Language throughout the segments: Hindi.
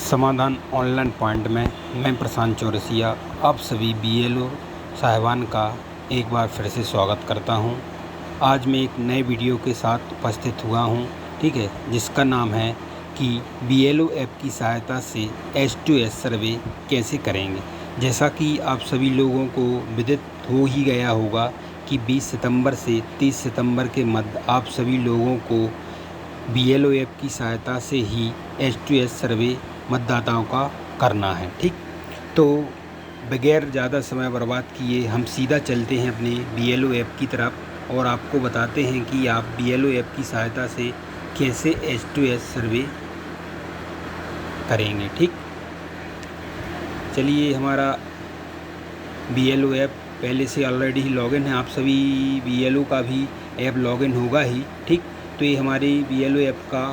समाधान ऑनलाइन पॉइंट में मैं प्रशांत चौरसिया आप सभी बीएलओ साहिबान का एक बार फिर से स्वागत करता हूं। आज मैं एक नए वीडियो के साथ उपस्थित हुआ हूं, ठीक है, जिसका नाम है कि बीएलओ ऐप की सहायता से एच2एस सर्वे कैसे करेंगे। जैसा कि आप सभी लोगों को विदित हो ही गया होगा कि 20 सितंबर से 30 सितंबर के मध्य आप सभी लोगों को बीएलओ ऐप की सहायता से ही एच2एस सर्वे मतदाताओं का करना है। ठीक, तो बगैर ज़्यादा समय बर्बाद किए हम सीधा चलते हैं अपने बीएलओ ऐप की तरफ और आपको बताते हैं कि आप बीएलओ ऐप की सहायता से कैसे एच2एस सर्वे करेंगे। ठीक, चलिए, हमारा बीएलओ ऐप पहले से ऑलरेडी ही लॉगिन है, आप सभी बीएलओ का भी ऐप लॉगिन होगा ही। ठीक, तो ये हमारी बीएलओ ऐप का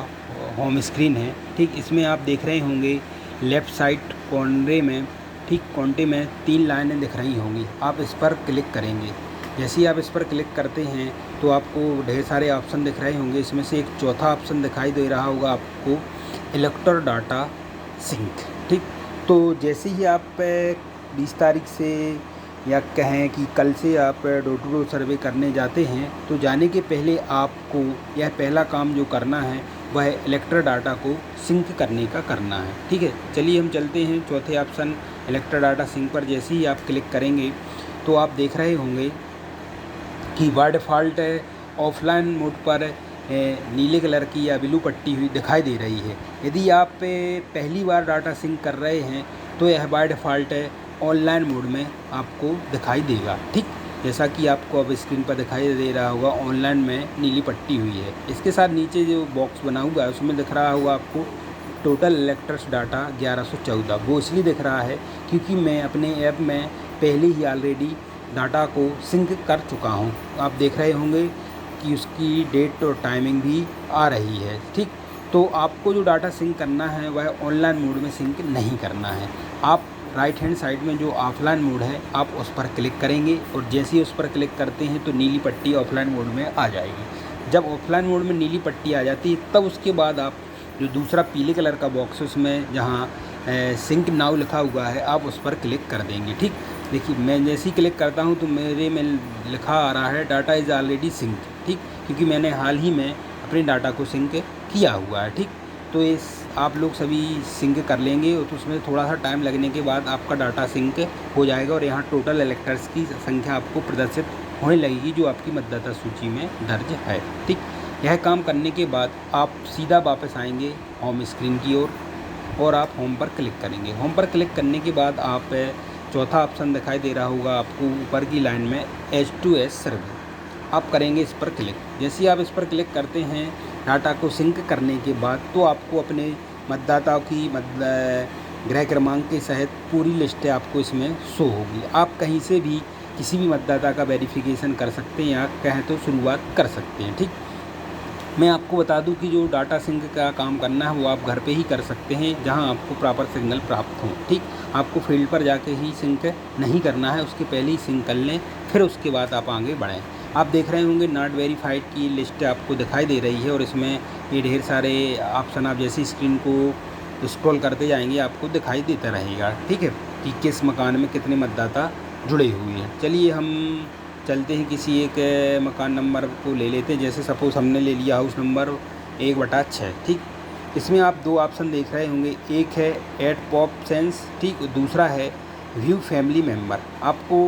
होम स्क्रीन है। ठीक, इसमें आप देख रहे होंगे लेफ़्ट साइड कोने में, ठीक, कोने में 3 लाइनें दिख रही होंगी। आप इस पर क्लिक करेंगे। जैसे ही आप इस पर क्लिक करते हैं तो आपको ढेर सारे ऑप्शन दिख रहे होंगे। इसमें से एक चौथा ऑप्शन दिखाई दे रहा होगा आपको, इलेक्टर डाटा सिंक। ठीक, तो जैसे ही आप 20 तारीख से या कहें कि कल से आप डोर टू डोर सर्वे करने जाते हैं तो जाने के पहले आपको यह पहला काम जो करना है वह इलेक्टर डाटा को सिंक करने का करना है। ठीक है, चलिए हम चलते हैं चौथे ऑप्शन इलेक्टर डाटा सिंक पर। जैसे ही आप क्लिक करेंगे तो आप देख रहे होंगे कि बाय डिफ़ॉल्ट ऑफलाइन मोड पर नीले कलर की या ब्लू पट्टी हुई दिखाई दे रही है। यदि आप पहली बार डाटा सिंक कर रहे हैं तो यह बाय डिफ़ॉल्ट ऑनलाइन मोड में आपको दिखाई देगा। ठीक, जैसा कि आपको अब स्क्रीन पर दिखाई दे रहा होगा, ऑनलाइन में नीली पट्टी हुई है। इसके साथ नीचे जो बॉक्स बना हुआ है उसमें दिख रहा होगा आपको टोटल इलेक्टर्स डाटा 1114। वो इसलिए दिख रहा है क्योंकि मैं अपने ऐप में पहले ही ऑलरेडी डाटा को सिंक कर चुका हूँ। आप देख रहे होंगे कि उसकी डेट और टाइमिंग भी आ रही है। ठीक, तो आपको जो डाटा सिंक करना है वह ऑनलाइन मोड में सिंक नहीं करना है। आप राइट हैंड साइड में जो ऑफलाइन मोड है आप उस पर क्लिक करेंगे और जैसे ही उस पर क्लिक करते हैं तो नीली पट्टी ऑफलाइन मोड में आ जाएगी। जब ऑफलाइन मोड में नीली पट्टी आ जाती है तब उसके बाद आप जो दूसरा पीले कलर का बॉक्स है उसमें जहाँ सिंक नाउ लिखा हुआ है आप उस पर क्लिक कर देंगे। ठीक, देखिए, मैं जैसे ही क्लिक करता हूँ तो मेरे में लिखा आ रहा है डाटा इज़ ऑलरेडी सिंक। ठीक, क्योंकि मैंने हाल ही में अपने डाटा को सिंक किया हुआ है। ठीक, तो इस आप लोग सभी सिंक कर लेंगे तो उसमें थोड़ा सा टाइम लगने के बाद आपका डाटा सिंक हो जाएगा और यहाँ टोटल इलेक्टर्स की संख्या आपको प्रदर्शित होने लगेगी जो आपकी मतदाता सूची में दर्ज है। ठीक, यह काम करने के बाद आप सीधा वापस आएंगे होम स्क्रीन की ओर और आप होम पर क्लिक करेंगे। होम पर क्लिक करने के बाद आप चौथा ऑप्शन दिखाई दे रहा होगा आपको ऊपर की लाइन में एच2एस सर्वे, आप करेंगे इस पर क्लिक। जैसे ही आप इस पर क्लिक करते हैं डाटा को सिंक करने के बाद तो आपको अपने मतदाताओं की गृह क्रमांक के सहित पूरी लिस्ट आपको इसमें शो होगी। आप कहीं से भी किसी भी मतदाता का वेरिफिकेशन कर सकते हैं या कहें तो शुरुआत कर सकते हैं। ठीक, मैं आपको बता दूं कि जो डाटा सिंक का काम करना है वो आप घर पे ही कर सकते हैं जहां आपको प्रॉपर सिग्नल प्राप्त हो। ठीक, आपको फील्ड पर जाके ही सिंक नहीं करना है, उसके पहले ही सिंक कर लें, फिर उसके बाद आप आगे बढ़ें। आप देख रहे होंगे नॉट वेरीफाइड की लिस्ट आपको दिखाई दे रही है और इसमें ये ढेर सारे ऑप्शन आप जैसी स्क्रीन को स्क्रॉल करते जाएंगे आपको दिखाई देता रहेगा। ठीक है, कि किस मकान में कितने मतदाता जुड़े हुए हैं। चलिए हम चलते हैं किसी एक मकान नंबर को ले लेते हैं। जैसे सपोज़ हमने ले लिया हाउस नंबर 1/6। ठीक, इसमें आप 2 ऑप्शन देख रहे होंगे, एक है ऐड पॉप सेंस, ठीक, दूसरा है व्यू फैमिली मेम्बर। आपको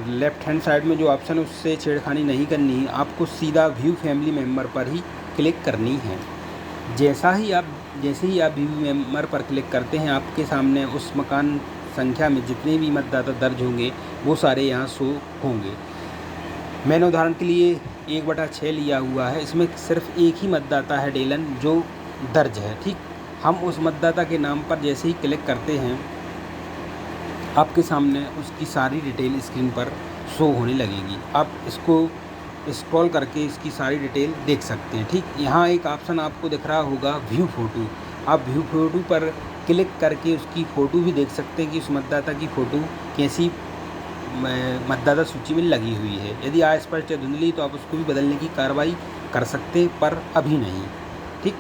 लेफ़्ट हैंड साइड में जो ऑप्शन है उससे छेड़खानी नहीं करनी है, आपको सीधा व्यू फैमिली मेम्बर पर ही क्लिक करनी है। जैसे ही आप व्यू मेम्बर पर क्लिक करते हैं आपके सामने उस मकान संख्या में जितने भी मतदाता दर्ज होंगे वो सारे यहाँ शो होंगे। मैंने उदाहरण के लिए 1/6 लिया हुआ है, इसमें सिर्फ एक ही मतदाता है डेलन जो दर्ज है। ठीक, हम उस मतदाता के नाम पर जैसे ही क्लिक करते हैं आपके सामने उसकी सारी डिटेल स्क्रीन पर शो होने लगेगी। आप इसको स्क्रॉल करके इसकी सारी डिटेल देख सकते हैं। ठीक, यहाँ एक ऑप्शन आपको दिख रहा होगा व्यू फ़ोटो, आप व्यू फ़ोटो पर क्लिक करके उसकी फ़ोटो भी देख सकते हैं कि उस मतदाता की फ़ोटो कैसी मतदाता सूची में लगी हुई है। यदि अस्पष्ट या धुंधली तो आप उसको भी बदलने की कार्रवाई कर सकते हैं, पर अभी नहीं। ठीक,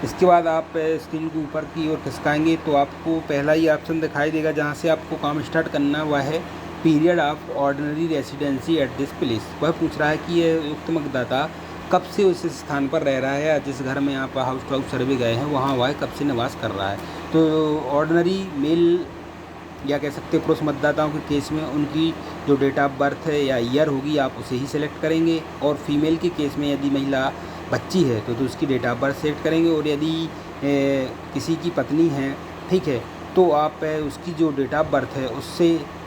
इसके बाद आप स्क्रीन को ऊपर की ओर खिसकाएंगे तो आपको पहला ही ऑप्शन दिखाई देगा जहाँ से आपको काम स्टार्ट करना हुआ है period of ordinary residency at this place. वह पूछ रहा है कि यह उक्त मतदाता कब से उस स्थान पर रह रहा है या जिस घर में आप हाउस टू हाउस सर्वे गए हैं वहाँ वह कब से निवास कर रहा है। तो ऑर्डिनरी मेल या कह सकते हैं पुरुष मतदाताओं के केस में उनकी जो डेट ऑफ बर्थ है या ईयर होगी आप उसे ही सिलेक्ट करेंगे, और फीमेल के केस में यदि महिला बच्ची है तो उसकी डेट ऑफ बर्थ सेलेक्ट करेंगे, और यदि किसी की पत्नी है, ठीक है, तो आप उसकी जो डेट ऑफ बर्थ है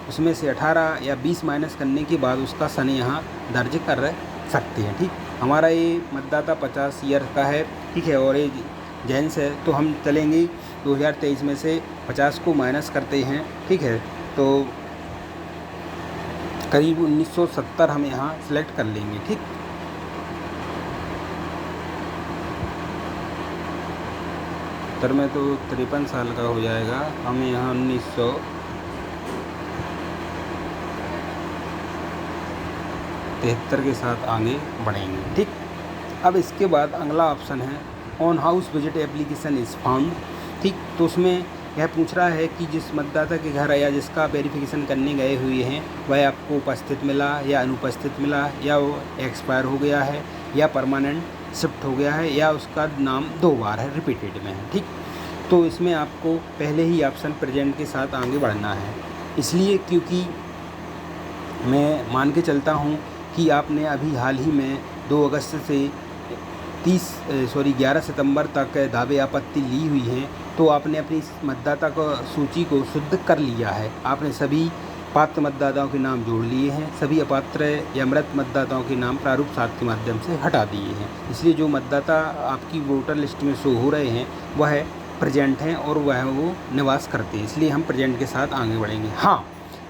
उसमें से 18 या 20 माइनस करने के बाद उसका सन यहाँ दर्ज कर सकते हैं। ठीक, हमारा ये मतदाता 50 ईयर का है, ठीक है, और ये जेंट्स है, तो हम चलेंगे 2023 में से 50 को माइनस करते हैं, ठीक है, तो करीब 1970 हम यहाँ सेलेक्ट कर लेंगे। ठीक, उत्तर में तो 53 साल का हो जाएगा, हम यहाँ 1973 के साथ आगे बढ़ेंगे। ठीक, अब इसके बाद अगला ऑप्शन है on house visit application is found. ठीक, तो उसमें यह पूछ रहा है कि जिस मतदाता के घर या जिसका वेरिफिकेशन करने गए हुए हैं वह आपको उपस्थित मिला या अनुपस्थित मिला, या वो एक्सपायर हो गया है या परमानेंट शिफ्ट हो गया है या उसका नाम 2 बार है, रिपीटेड में है। ठीक, तो इसमें आपको पहले ही ऑप्शन प्रेजेंट के साथ आगे बढ़ना है, इसलिए क्योंकि मैं मान के चलता हूँ कि आपने अभी हाल ही में 2 अगस्त से 11 सितंबर तक दावे आपत्ति ली हुई हैं, तो आपने अपनी मतदाता को सूची को शुद्ध कर लिया है। आपने सभी पात्र मतदाताओं के नाम जोड़ लिए हैं, सभी अपात्र या मृत मतदाताओं के नाम प्रारूप 7 के माध्यम से हटा दिए हैं। इसलिए जो मतदाता आपकी वोटर लिस्ट में शो हो रहे हैं वह प्रेजेंट हैं और वह वो निवास करते हैं, इसलिए हम प्रेजेंट के साथ आगे बढ़ेंगे। हाँ,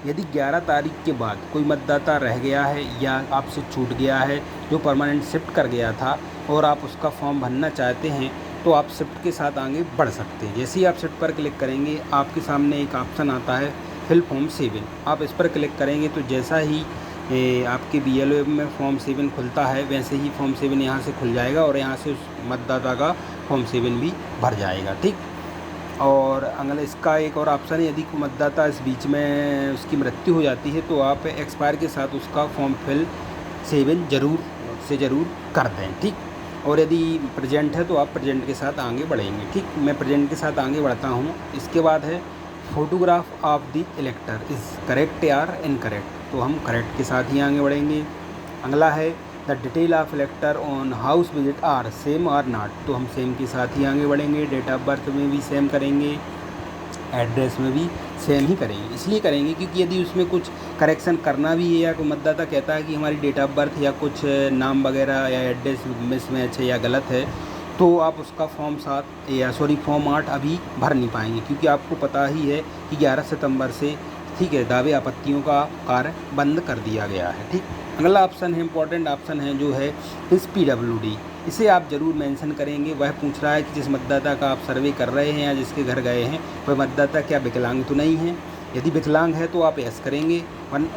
यदि 11 तारीख के बाद कोई मतदाता रह गया है या आपसे छूट गया है जो परमानेंट शिफ्ट कर गया था और आप उसका फॉर्म भरना चाहते हैं तो आप शिफ्ट के साथ आगे बढ़ सकते हैं। जैसे ही आप शिफ्ट पर क्लिक करेंगे आपके सामने एक ऑप्शन आता है फिल फॉर्म 7। आप इस पर क्लिक करेंगे तो जैसा ही आपके BLO में फॉर्म 7 खुलता है वैसे ही फॉर्म 7 यहाँ से खुल जाएगा और यहाँ से उस मतदाता का फॉर्म 7 भी भर जाएगा। ठीक, और अगला इसका एक और ऑप्शन है, यदि कोई मतदाता इस बीच में उसकी मृत्यु हो जाती है तो आप एक्सपायर के साथ उसका फॉर्म फिल 7 ज़रूर कर दें। ठीक, और यदि प्रेजेंट है तो आप प्रेजेंट के साथ आगे बढ़ेंगे। ठीक, मैं प्रेजेंट के साथ आगे बढ़ता हूँ। इसके बाद है photograph of the इलेक्टर is correct या इनकरेक्ट, तो हम करेक्ट के साथ ही आगे बढ़ेंगे। अगला है the detail of इलेक्टर on house visit are same और नॉट, तो हम सेम के साथ ही आगे बढ़ेंगे। डेट ऑफ बर्थ में भी सेम करेंगे, एड्रेस में भी सेम ही करेंगे। इसलिए करेंगे क्योंकि यदि उसमें कुछ करेक्शन करना भी है या कोई मतदाता कहता है कि हमारी डेट ऑफ बर्थ या कुछ नाम वगैरह या एड्रेस मिसमैच है या गलत है, तो आप उसका फॉर्म 8 अभी भर नहीं पाएंगे, क्योंकि आपको पता ही है कि 11 सितंबर से, ठीक है, दावे आपत्तियों का कार्य बंद कर दिया गया है। ठीक, अगला ऑप्शन है इम्पोर्टेंट ऑप्शन है जो है इस PWD, इसे आप ज़रूर मेंशन करेंगे। वह पूछ रहा है कि जिस मतदाता का आप सर्वे कर रहे हैं या जिसके घर गए हैं वह मतदाता क्या विकलांग तो नहीं है। यदि विकलांग है तो आप यस करेंगे,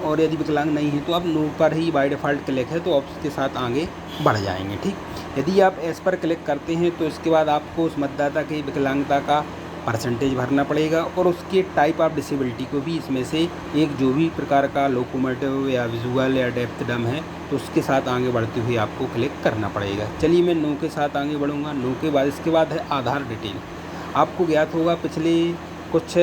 और यदि विकलांग नहीं है तो आप नो पर ही बाय डिफ़ॉल्ट क्लिक है तो आप उसके साथ आगे बढ़ जाएंगे। ठीक, यदि आप एस पर क्लिक करते हैं तो इसके बाद आपको उस मतदाता की विकलांगता का परसेंटेज भरना पड़ेगा और उसके टाइप ऑफ डिसेबिलिटी को भी इसमें से एक जो भी प्रकार का लोकोमोटिव या विजुअल या डेप्थ डम है तो उसके साथ आगे बढ़ते हुए आपको क्लिक करना पड़ेगा। चलिए मैं नो के साथ आगे बढ़ूँगा। नो के बाद इसके बाद है आधार डिटेल। आपको ज्ञात होगा पिछले कुछ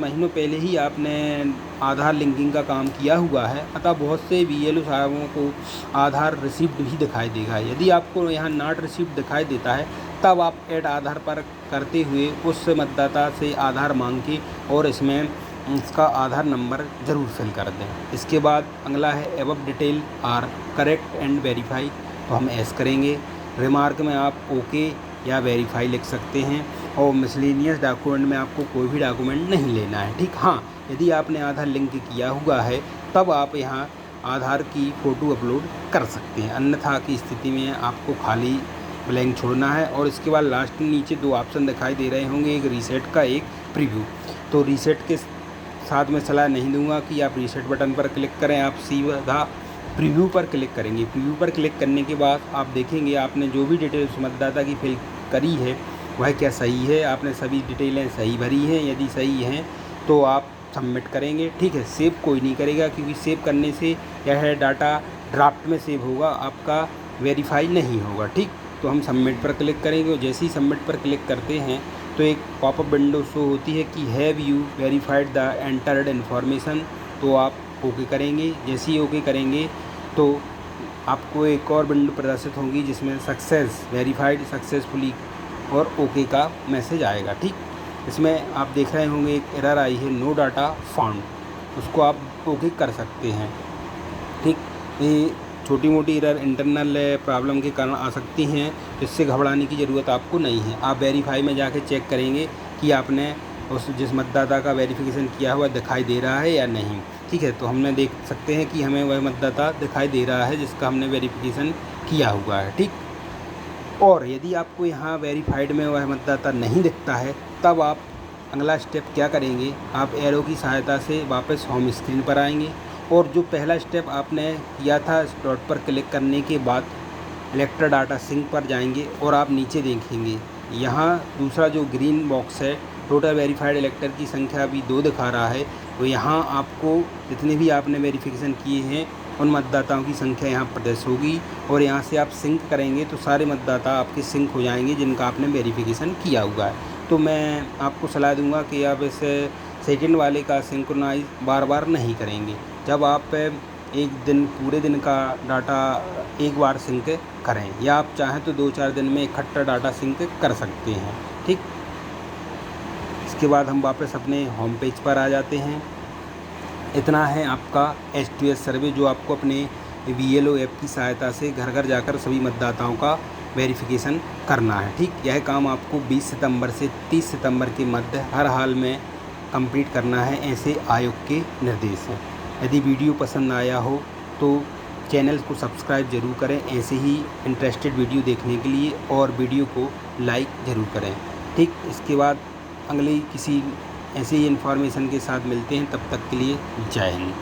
महीनों पहले ही आपने आधार लिंकिंग का काम किया हुआ है, अतः बहुत से BLO साहबों को आधार रिसिप्ट भी दिखाई देगा। यदि आपको यहाँ नॉट रिसिप्ट दिखाई देता है तब आप ऐड आधार पर करते हुए उस मतदाता से आधार मांग के और इसमें इसका आधार नंबर ज़रूर फिल कर दें। इसके बाद अगला है above detail are correct and verify, तो हम एस करेंगे। रिमार्क में आप ओके या वेरीफाई लिख सकते हैं, और मिसलेनियस डॉक्यूमेंट में आपको कोई भी डॉक्यूमेंट नहीं लेना है। ठीक, हाँ, यदि आपने आधार लिंक किया हुआ है तब आप यहाँ आधार की फ़ोटो अपलोड कर सकते हैं, अन्यथा की स्थिति में आपको खाली ब्लैंक छोड़ना है। और इसके बाद लास्ट में नीचे 2 ऑप्शन दिखाई दे रहे होंगे, एक रीसेट का, एक प्रीव्यू। तो रीसेट के साथ मैं सलाह नहीं दूंगा कि आप रीसेट बटन पर क्लिक करें, आप सीधा प्रीव्यू पर क्लिक करेंगे। प्रीव्यू पर क्लिक करने के बाद आप देखेंगे आपने जो भी डिटेल्स मतदाता की फिल करी है वह क्या सही है, आपने सभी डिटेलें सही भरी हैं। यदि सही हैं तो आप सबमिट करेंगे, ठीक है। सेव कोई नहीं करेगा, क्योंकि सेव करने से यह डाटा ड्राफ्ट में सेव होगा, आपका वेरीफाई नहीं होगा, ठीक। तो हम सबमिट पर क्लिक करेंगे और जैसे ही सबमिट पर क्लिक करते हैं तो एक पॉपअप विंडो शो होती है कि have you verified the entered information. तो आप ओके करेंगे। जैसे ही ओके करेंगे तो आपको एक और विंडो प्रदर्शित होगी जिसमें सक्सेस वेरीफाइड सक्सेसफुली और ओके का मैसेज आएगा, ठीक। इसमें आप देख रहे होंगे एक एरर आई है, नो डाटा फाउंड, उसको आप ओके कर सकते हैं, ठीक। ये छोटी मोटी एरर इंटरनल प्रॉब्लम के कारण आ सकती हैं, इससे घबराने की ज़रूरत आपको नहीं है। आप वेरीफाई में जाके चेक करेंगे कि आपने उस जिस मतदाता का वेरिफिकेशन किया हुआ दिखाई दे रहा है या नहीं, ठीक है। तो हमने देख सकते हैं कि हमें वह मतदाता दिखाई दे रहा है जिसका हमने वेरिफिकेशन किया हुआ है, ठीक। और यदि आपको यहाँ वेरीफाइड में वह मतदाता नहीं दिखता है तब आप अगला स्टेप क्या करेंगे, आप एरो की सहायता से वापस होम स्क्रीन पर आएंगे और जो पहला स्टेप आपने किया था इस डॉट पर क्लिक करने के बाद इलेक्टर डाटा सिंक पर जाएंगे और आप नीचे देखेंगे यहाँ दूसरा जो ग्रीन बॉक्स है, टोटल वेरीफाइड इलेक्टर की संख्या अभी 2 दिखा रहा है। तो यहाँ आपको जितने भी आपने वेरिफिकेशन किए हैं उन मतदाताओं की संख्या यहाँ प्रदर्शित होगी और यहाँ से आप सिंक करेंगे तो सारे मतदाता आपके सिंक हो जाएंगे जिनका आपने वेरिफिकेशन किया हुआ है। तो मैं आपको सलाह दूंगा कि आप इस सेकंड वाले का सिंक्रोनाइज बार बार नहीं करेंगे। जब आप एक दिन पूरे दिन का डाटा एक बार सिंक करें, या आप चाहें तो 2-4 दिन में इकट्ठा डाटा सिंक कर सकते हैं, ठीक। इसके बाद हम वापस अपने होम पेज पर आ जाते हैं। इतना है आपका H2S सर्वे जो आपको अपने BLO ऐप की सहायता से घर घर जाकर सभी मतदाताओं का वेरिफिकेशन करना है, ठीक। यह काम आपको 20 सितंबर से 30 सितंबर के मध्य हर हाल में कंप्लीट करना है, ऐसे आयोग के निर्देश हैं। यदि वीडियो पसंद आया हो तो चैनल को सब्सक्राइब ज़रूर करें ऐसे ही इंटरेस्टेड वीडियो देखने के लिए, और वीडियो को लाइक ज़रूर करें, ठीक। इसके बाद अगली किसी ऐसे ही इन्फॉर्मेशन के साथ मिलते हैं, तब तक के लिए जय हिंद।